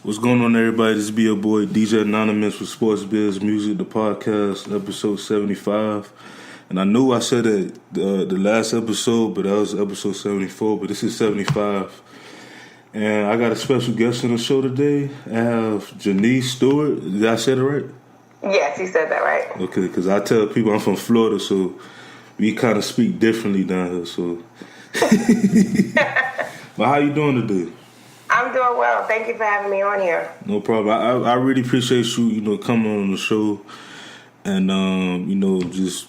What's going on, everybody? This be your boy DJ Anonymous with Sportsbizmusic, the podcast, episode 75. And I knew I said it the last episode, but that was episode 74. But this is 75. And I got a special guest on the show today. I have Jeniece Stewart. Did I say it right? Yes, you said that right. Okay, because I tell people I'm from Florida, so we kind of speak differently down here. So, but how you doing today? I'm doing well. Thank you for having me on here. No problem. I really appreciate you, coming on the show and, just,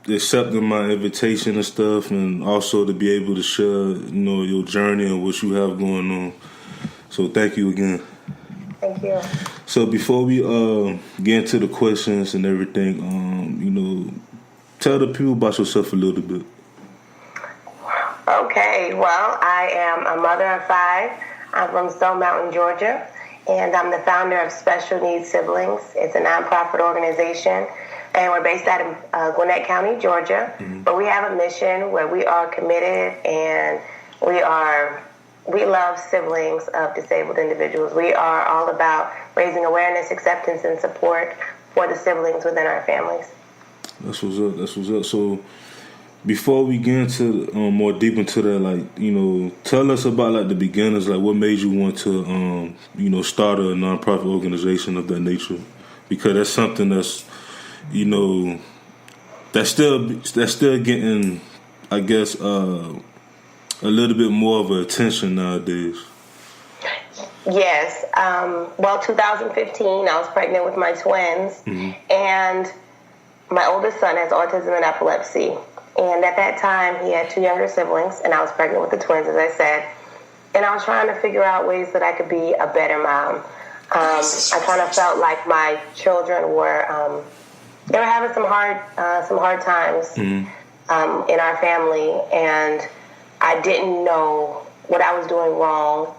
accepting my invitation and stuff, and also to be able to share, your journey and what you have going on. So thank you again. Thank you. So before we get into the questions and everything, tell the people about yourself a little bit. Okay, well, I am a mother of 5. I'm from Stone Mountain, Georgia, and I'm the founder of Special Needs Siblings. It's a nonprofit organization, and we're based out of Gwinnett County, Georgia. Mm-hmm. But we have a mission where we are committed, and we love siblings of disabled individuals. We are all about raising awareness, acceptance, and support for the siblings within our families. That's what's up. So, before we get into more deep into that, tell us about the beginnings, what made you want to, start a nonprofit organization of that nature, because that's something that's, that's still getting, I guess, a little bit more of attention nowadays. Yes. 2015, I was pregnant with my twins, mm-hmm. and my oldest son has autism and epilepsy. And at that time, he had 2 younger siblings, and I was pregnant with the twins, as I said. And I was trying to figure out ways that I could be a better mom. I kind of felt like my children were, they were having some hard times mm-hmm. In our family, and I didn't know what I was doing wrong,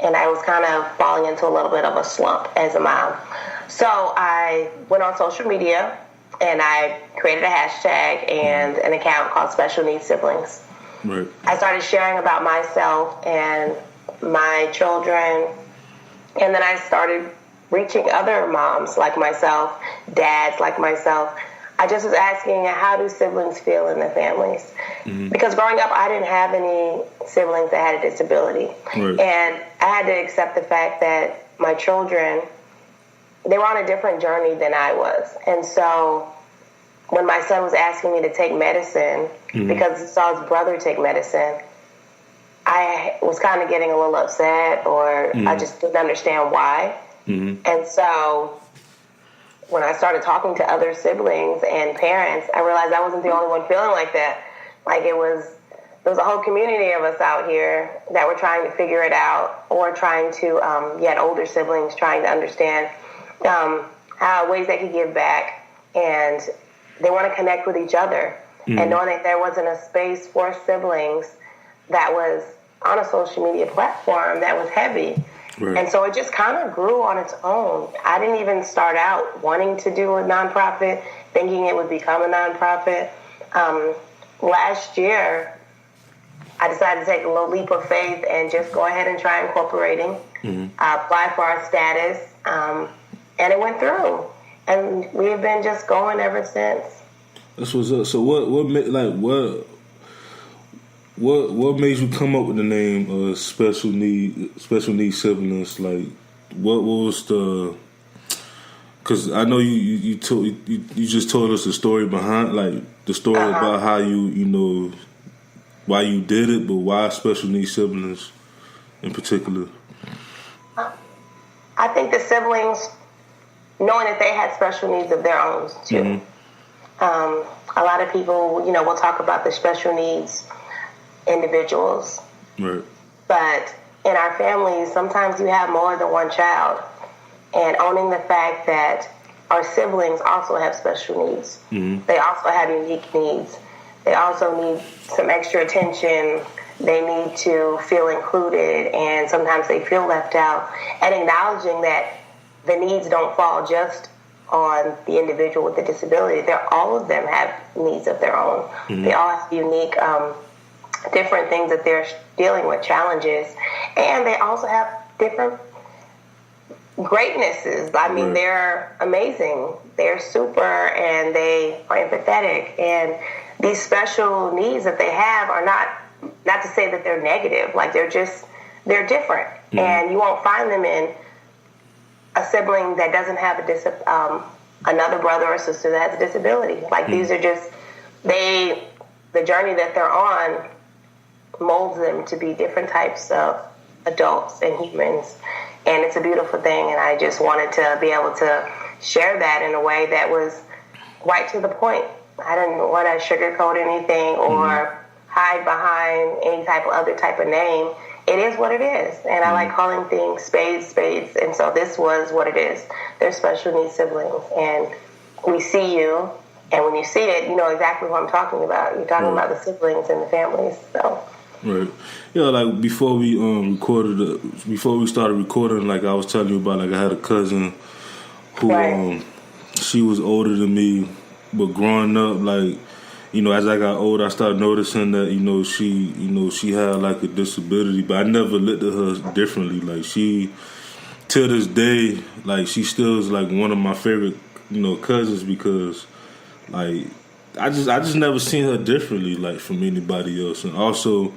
and I was kind of falling into a little bit of a slump as a mom. So I went on social media, and I created a hashtag and an account called Special Needs Siblings. Right. I started sharing about myself and my children, and then I started reaching other moms like myself, dads like myself. I just was asking, how do siblings feel in their families? Mm-hmm. Because growing up, I didn't have any siblings that had a disability. Right. And I had to accept the fact that my children, they were on a different journey than I was. And so when my son was asking me to take medicine, mm-hmm. because he saw his brother take medicine, I was kind of getting a little upset, or mm-hmm. I just didn't understand why. Mm-hmm. And so when I started talking to other siblings and parents, I realized I wasn't the only one feeling like that. There was a whole community of us out here that were trying to figure it out, or trying to, you had older siblings trying to understand how ways they could give back, and they want to connect with each other. Mm-hmm. And knowing that there wasn't a space for siblings that was on a social media platform that was heavy. Right. And so it just kind of grew on its own. I didn't even start out wanting to do a nonprofit, thinking it would become a nonprofit. Last year, I decided to take a little leap of faith and just go ahead and try incorporating, mm-hmm. Apply for our status, and it went through. And we have been just going ever since. That's what's up. So what made you come up with the name Special Needs Siblings? What was the? Because I know you just told us the story behind, the story uh-huh. about how you why you did it, but why Special Needs Siblings in particular? I think the siblings, knowing that they had special needs of their own too. Mm-hmm. A lot of people, will talk about the special needs individuals. Right. But in our families, sometimes you have more than one child. And owning the fact that our siblings also have special needs. Mm-hmm. They also have unique needs. They also need some extra attention. They need to feel included, and sometimes they feel left out. And acknowledging that the needs don't fall just on the individual with the disability. All of them have needs of their own. Mm-hmm. They all have unique, different things that they're dealing with, challenges. And they also have different greatnesses. I mean, they're amazing. They're super, and they are empathetic. And these special needs that they have are not to say that they're negative. Like, they're different. And you won't find them in a sibling that doesn't have another brother or sister that has a disability. Like, these are just, the journey that they're on molds them to be different types of adults and humans. And it's a beautiful thing, and I just wanted to be able to share that in a way that was right to the point. I didn't want to sugarcoat anything or hide behind any other type of name. It is what it is, and I like calling things spades, and so this was what it is. They're special needs siblings, and we see you, and when you see it, you know exactly what I'm talking about. You're talking about the siblings and the families, so... Right. Yeah, like before we started recording, like I was telling you about, like I had a cousin who she was older than me, but growing up, like, you know, as I got older, I started noticing that, she had like a disability, but I never looked at her differently. Like, she, till this day, like, she still is like one of my favorite, cousins, because like I just never seen her differently, like, from anybody else. And also,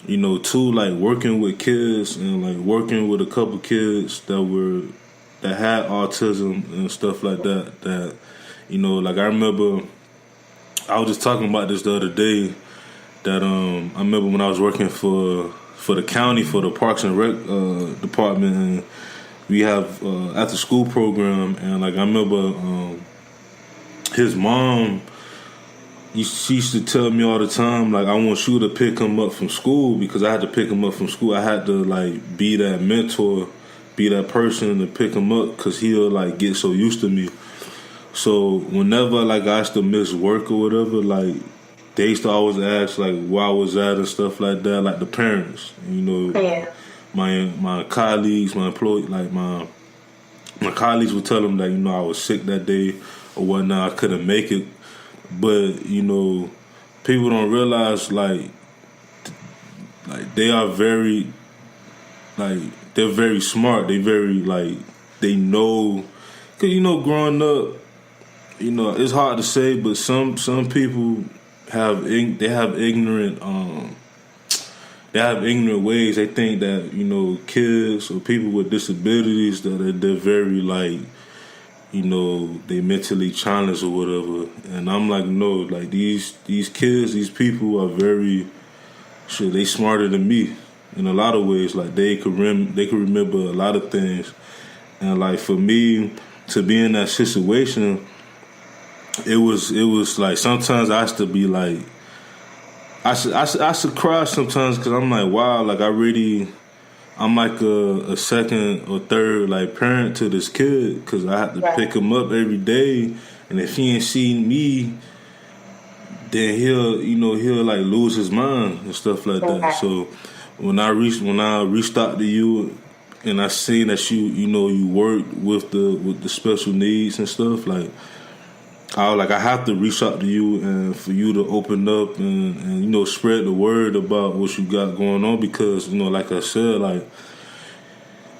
too, like, working with kids and like working with a couple kids that had autism and stuff like that, like, I remember I was just talking about this the other day, that I remember when I was working for the county, for the Parks and Rec department, and we have after school program, and like I remember his mom, she used to tell me all the time, like, I want you to pick him up from school, because I had to pick him up from school. I had to, like, be that mentor, be that person to pick him up, because he'll, like, get so used to me. So whenever, like, I used to miss work or whatever, like, they used to always ask, like, where I was at and stuff like that, like the parents, my colleagues, my employees, like my colleagues would tell them that, I was sick that day or whatnot, I couldn't make it. But, people don't realize, like they are very, like, they're very smart. They very, like, they know, because, growing up, it's hard to say, but some people have ignorant ways. They think that, kids or people with disabilities, that they're very, like, they mentally challenged or whatever. And I'm like, no, like, these kids, these people are very, they smarter than me in a lot of ways. Like, they could remember a lot of things. And, like, for me to be in that situation, it was like, sometimes I used to be like, I should cry sometimes, because I'm like, wow, like, I'm like a second or third, like, parent to this kid, because I have to pick him up every day, and if he ain't seen me, then he'll like lose his mind and stuff like that. So when I reached out to you, and I seen that you work with the special needs and stuff, like, I have to reach out to you, and for you to open up and spread the word about what you got going on, because, like I said, like,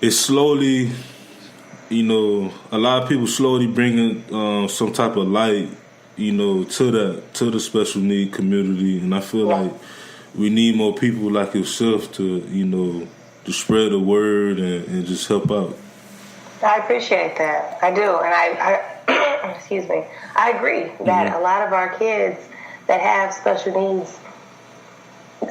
it's slowly, a lot of people slowly bringing some type of light, to the special need community, and I feel like we need more people like yourself to spread the word and just help out. I appreciate that. I do, and I excuse me, I agree that a lot of our kids that have special needs,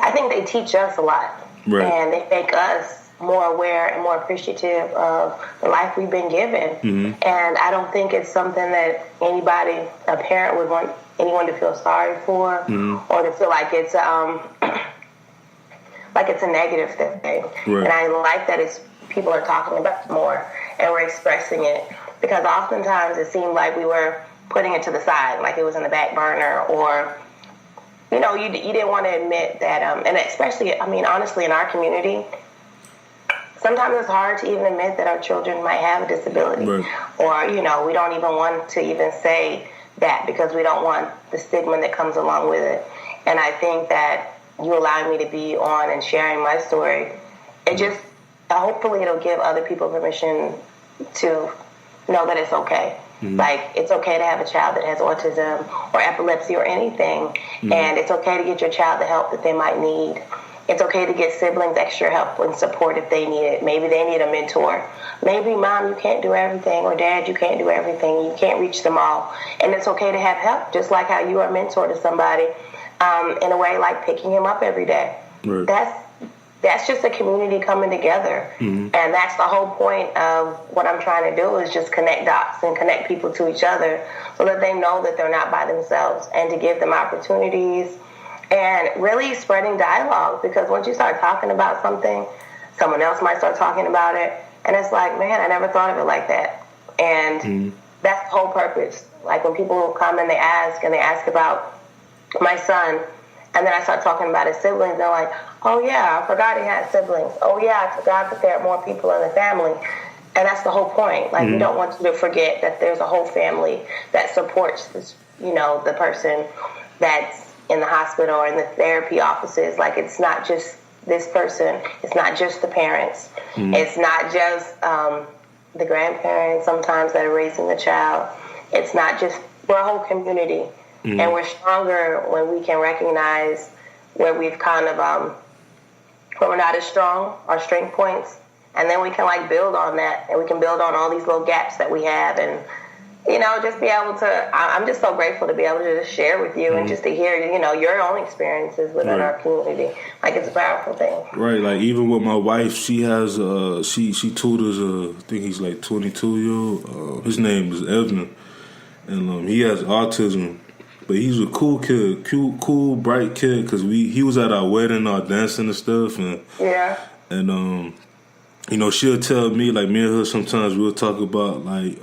I think they teach us a lot. Right. And they make us more aware and more appreciative of the life we've been given. And I don't think it's something that a parent would want anyone to feel sorry for, or to feel like it's a negative thing. Right. And I like that people are talking about it more, and we're expressing it. Because oftentimes it seemed like we were putting it to the side, like it was in the back burner, or, you didn't want to admit that, and especially, I mean, honestly, in our community, sometimes it's hard to even admit that our children might have a disability. Right. Or, we don't even want to even say that, because we don't want the stigma that comes along with it. And I think that you allowing me to be on and sharing my story, it just hopefully it'll give other people permission to know that it's okay. Like, it's okay to have a child that has autism or epilepsy or anything, and it's okay to get your child the help that they might need. It's okay to get siblings extra help and support if they need it. Maybe they need a mentor. Maybe, Mom, you can't do everything, or Dad, you can't do everything. You can't reach them all. And it's okay to have help, just like how you are a mentor to somebody, in a way like picking him up every day. Right. That's just a community coming together. And that's the whole point of what I'm trying to do, is just connect dots and connect people to each other so that they know that they're not by themselves, and to give them opportunities and really spreading dialogue. Because once you start talking about something, someone else might start talking about it. And it's like, man, I never thought of it like that. And that's the whole purpose. Like, when people come and they ask about my son, and then I start talking about his siblings, they're like, oh, yeah, I forgot he had siblings. Oh, yeah, I forgot that there are more people in the family. And that's the whole point. Like, we don't want you to forget that there's a whole family that supports this, the person that's in the hospital or in the therapy offices. Like, it's not just this person. It's not just the parents. It's not just the grandparents sometimes that are raising the child. It's not just, we're a whole community. And we're stronger when we can recognize where we've kind of, when we're not as strong, our strength points. And then we can, like, build on that. And we can build on all these little gaps that we have. And, just be able to, I'm just so grateful to be able to just share with you and just to hear, your own experiences within our community. Like, it's a powerful thing. Right. Like, even with my wife, she has, she tutors, I think he's like 22-year-old. His name is Evan. And he has autism. But he's a cool kid, cool, bright kid, because he was at our wedding, our dancing and stuff. And, she'll tell me, like, me and her sometimes we'll talk about, like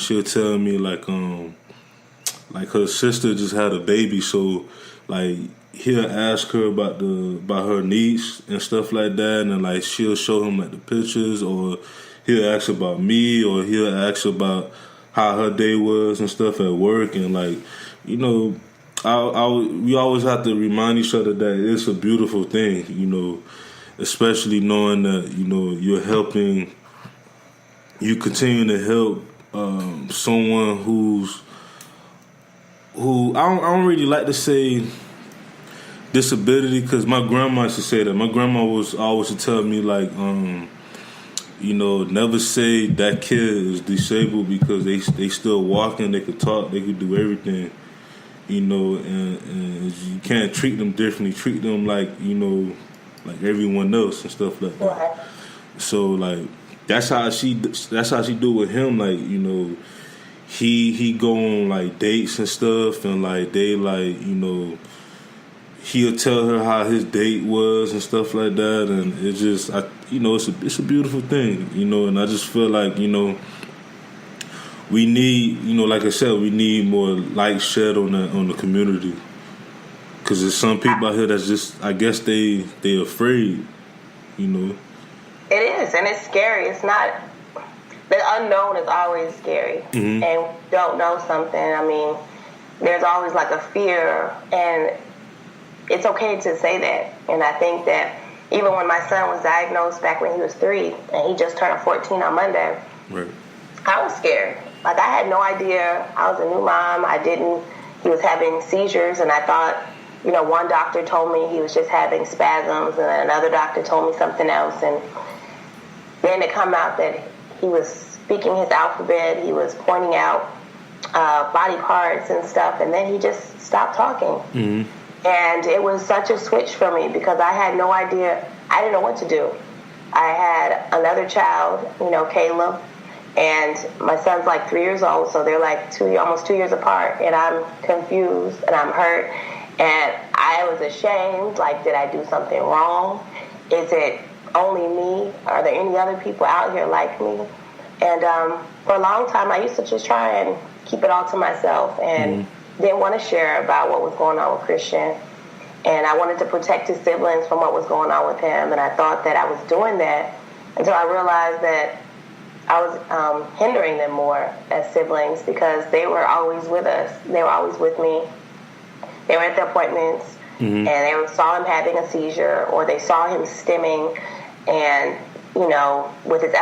she'll tell me, like her sister just had a baby, so, like, he'll ask her about her niece and stuff like that, and, like, she'll show him, like, the pictures, or he'll ask about me, or he'll ask about how her day was and stuff at work, and, like, we always have to remind each other that it's a beautiful thing, especially knowing that, you continue to help someone who I don't really like to say disability, because my grandma used to say that. My grandma was always to tell me, like, never say that kid is disabled, because they still walking, they could talk, they could do everything. And you can't treat them differently. Treat them like, like everyone else and stuff like that. Right. So, like, that's how she do with him. Like, he go on, like, dates and stuff, and, like, they, like, he'll tell her how his date was and stuff like that, and it's just, it's a beautiful thing, and I just feel like, we need, like I said, we need more light shed on the community, because there's some people out here that's just, I guess they afraid, It is, and it's scary. It's not, the unknown is always scary, and we don't know something. I mean, there's always, like, a fear, and it's okay to say that. And I think that even when my son was diagnosed back when he was 3, and he just turned 14 on Monday, right, I was scared. Like, I had no idea. I was a new mom. He was having seizures, and I thought, one doctor told me he was just having spasms, and another doctor told me something else. And then it come out that he was speaking his alphabet. He was pointing out body parts and stuff, and then he just stopped talking. And it was such a switch for me, because I had no idea. I didn't know what to do. I had another child, Caleb, and my son's like 3 years old, so they're like almost 2 years apart, and I'm confused and I'm hurt, and I was ashamed. Like, did I do something wrong? Is it only me? Are there any other people out here like me? And for a long time, I used to just try and keep it all to myself, and didn't want to share about what was going on with Christian. And I wanted to protect his siblings from what was going on with him, and I thought that I was doing that until I realized that I was hindering them more as siblings, because they were always with us. They were always with me. They were at the appointments, and they saw him having a seizure, or they saw him stimming, and with his